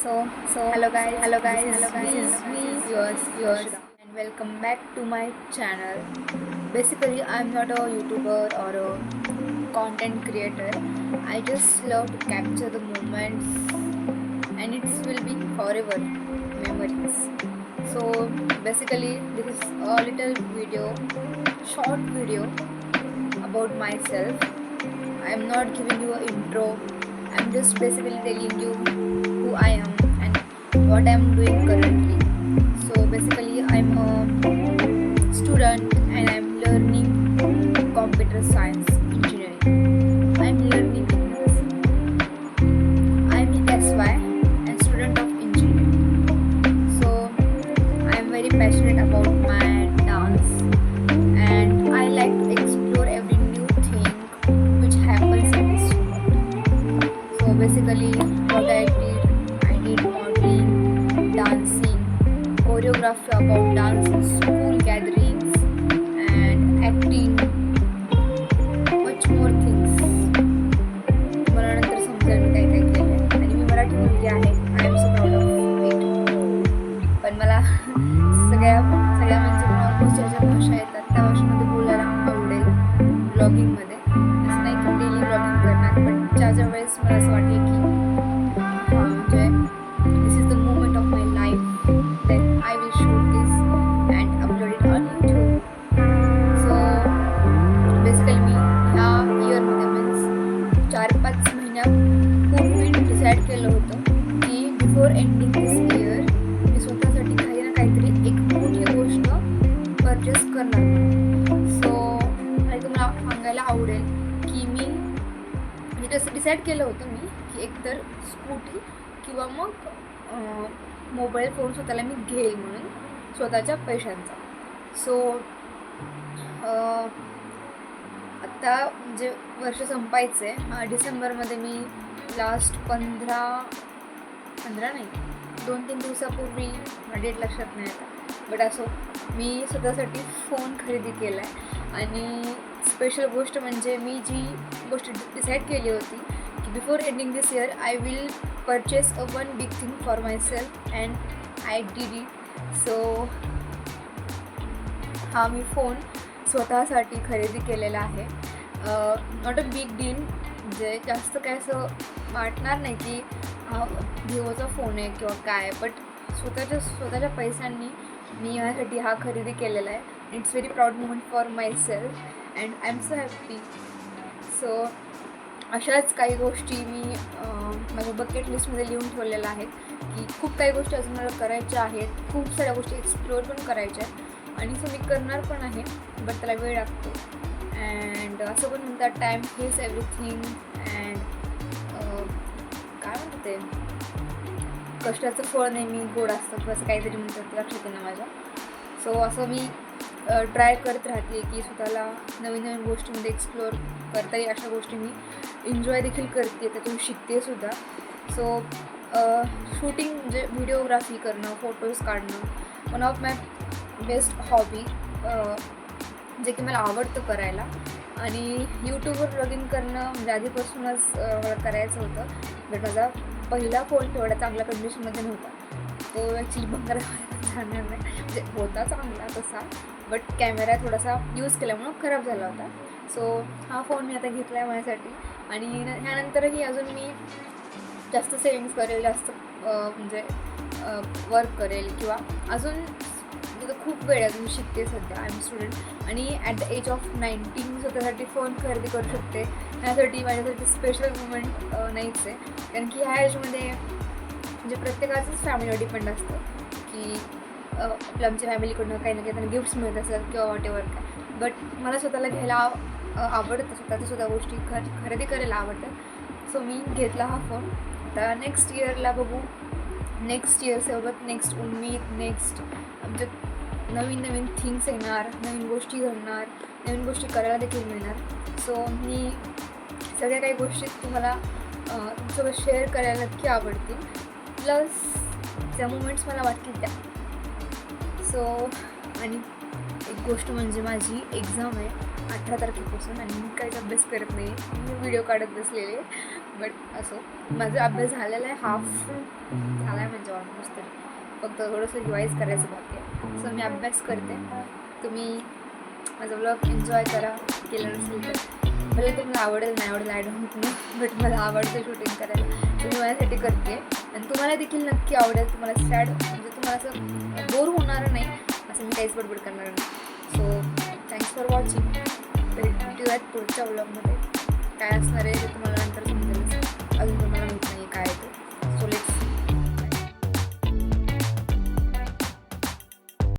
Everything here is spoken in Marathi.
Hello guys, This is me, yours, and welcome back to my channel. Basically, I'm not a YouTuber or a content creator. I just love to capture the moments, and it will be forever memories. So basically, this is a little video, short video about myself. I'm not giving you an intro. I'm just basically telling you who I am and what I'm doing currently. So basically, I'm a student and I'm learning computer science engineering. I'm learning I'm in SY and student of engineering. So I'm very passionate about my dance and I like to explore every new thing which happens in this world. So basically, what I did modeling, dancing, choreography about dance in school gatherings, and acting, much more things. मला नंतर समजेल मी काय काय केलं आणि मी मराठी मुलगी आहे. I am so proud of it. पण मला सगळ्या म्हणजे ऑलमोस्ट ज्या ज्या भाषा येतात त्या भाषेमध्ये बोलायला आवडेल ब्लॉगिंगमध्ये. असं नाही की डेली ब्लॉगिंग करणार, पण ज्या ज्या वेळेस मला असं वाटेल की म्हणजे this is the moment of my life that I will shoot this and upload it on YouTube. So basically मी ह्या इयरमध्ये मीन्स 4-5 महिन्यापूर्वी डिसाईड केलं होतं की बिफोर एंडिंग दिस इयर मी स्वतःसाठी काही ना काहीतरी एक मोठी गोष्ट परचेस करणार. सो आणि तुम्हाला सांगायला आवडेल की मी म्हणजे तसं डिसाईड केलं होतं मी की एकतर स्कूटी किंवा मग मोबाईल फोन स्वतःला मी घेईल म्हणून स्वतःच्या पैशांचा. सो आत्ता म्हणजे वर्ष संपायचं आहे. डिसेंबरमध्ये मी लास्ट 15 नाही 2-3 दिवसापूर्वी डेट लक्षात नाही आता, बट असो मी स्वतःसाठी फोन खरेदी केला आहे. आणि स्पेशल गोष्ट म्हणजे मी जी गोष्ट डिसाईड केली होती की before ending this year I will purchase a one big thing for my self and I did it. So हा मी फोन स्वतःसाठी खरेदी केलेला आहे. नॉट अ बिग डील, म्हणजे जास्त काय असं वाटणार नाही की हा विवोचा फोन आहे किंवा काय, बट स्वतःच्या पैशांनी मी यासाठी हा खरेदी केलेला आहे. It's very proud moment for my self and I am so happy. So अशाच काही गोष्टी मी माझ्या बकेट लिस्टमध्ये लिहून ठेवलेल्या आहेत की खूप काही गोष्टी अजून मला करायच्या आहेत, खूप साऱ्या गोष्टी एक्सप्लोअर पण करायच्या आहेत आणि सो मी करणार पण आहे, बट त्याला वेळ लागतो. अँड असं पण म्हणतात टाईम इज एव्हरीथिंग अँड काय म्हणतात ते कष्टाचं फळ नेहमी गोड असतं किंवा असं काहीतरी म्हणतात, लक्षात येणं माझ्या. सो असं मी ट्राय करत राहते की स्वतःला नवीन नवीन गोष्टीमध्ये एक्सप्लोअर करता येईल अशा गोष्टी मी एन्जॉय देखील करते, त्यातून शिकते सुद्धा. सो शूटिंग म्हणजे व्हिडिओग्राफी करणं, फोटोज काढणं one of my best hobby, जे की मला आवडतं करायला. आणि यूट्यूबवर ब्लॉगिंग करणं म्हणजे आधीपासूनच मला करायचं होतं, बट माझा पहिला फोन तेवढा चांगल्या कंडिशनमध्ये नव्हता. तो ॲक्च्युली बंगाला जाणार नाही, म्हणजे होता चांगला तसा, बट कॅमेरा थोडासा यूज केल्यामुळं खराब झाला होता. सो हा फोन मी आता घेतला आहे माझ्यासाठी आणि ह्यानंतरही अजून मी जास्त सेविंग्स करेल, जास्त म्हणजे वर्क करेल किंवा अजून खूप वेळ अजून शिकते. सध्या आय एम स्टुडंट आणि ॲट द एज ऑफ 19 स्वतःसाठी फोन खरेदी करू शकते. ह्यासाठी माझ्यासाठी स्पेशल मुमेंट नाहीच आहे, कारण की ह्या एजमध्ये म्हणजे प्रत्येकाचंच फॅमिलीवर डिपेंड असतं की आपल्या आमच्या फॅमिलीकडनं काही ना काही त्यांना गिफ्ट्स मिळत असतात किंवा वॉटेवर काय, बट मला स्वतःला घ्यायला आवडतं, स्वतःच्या गोष्टी खरेदी करायला आवडतं. सो मी घेतला हा फोन. आता नेक्स्ट इयरला बघू, नेक्स्ट इयरसोबत नेक्स्ट उम्मीद, नेक्स्ट आमच्या नवीन थिंग्स येणार, नवीन गोष्टी घडणार, नवीन गोष्टी करायला देखील मिळणार. सो मी सगळ्या काही गोष्टी तुम्हाला तुमच्यासोबत शेअर करायला नक्की आवडतील, प्लस त्या मुमेंट्स मला वाटतील त्या. सो आणि एक गोष्ट म्हणजे माझी एक्झाम आहे 18 तारखेपासून आणि मी काहीच अभ्यास करत नाही, मी व्हिडिओ काढत बसलेले. बट असो, माझा अभ्यास झालेला आहे, हाफ झाला आहे म्हणजे ऑलमोस्ट. तरी फक्त थोडंसं रिवाईज करायचं बाकी आहे. सो मी अभ्यास करते. तुम्ही माझा ब्लॉग एन्जॉय करा, केलं नसेल तर. भले तुम्हाला आवडेल नाही आवडेल आय डोंट नो, बट मला आवडतं शूटिंग करायला, तर मी माझ्यासाठी करते. आणि तुम्हाला देखील नक्की आवडेल. तुम्हाला सॅड म्हणजे तुम्हाला असं बोर होणार नाही, असं मी काहीच बडबड करणार नाही. So thanks for watching. भेटूयात पुढच्या व्लॉगमध्ये. काय असणार आहे ते तुम्हाला नंतर समजेल, अजून तुम्हाला माहीत नाही काय आहे ते.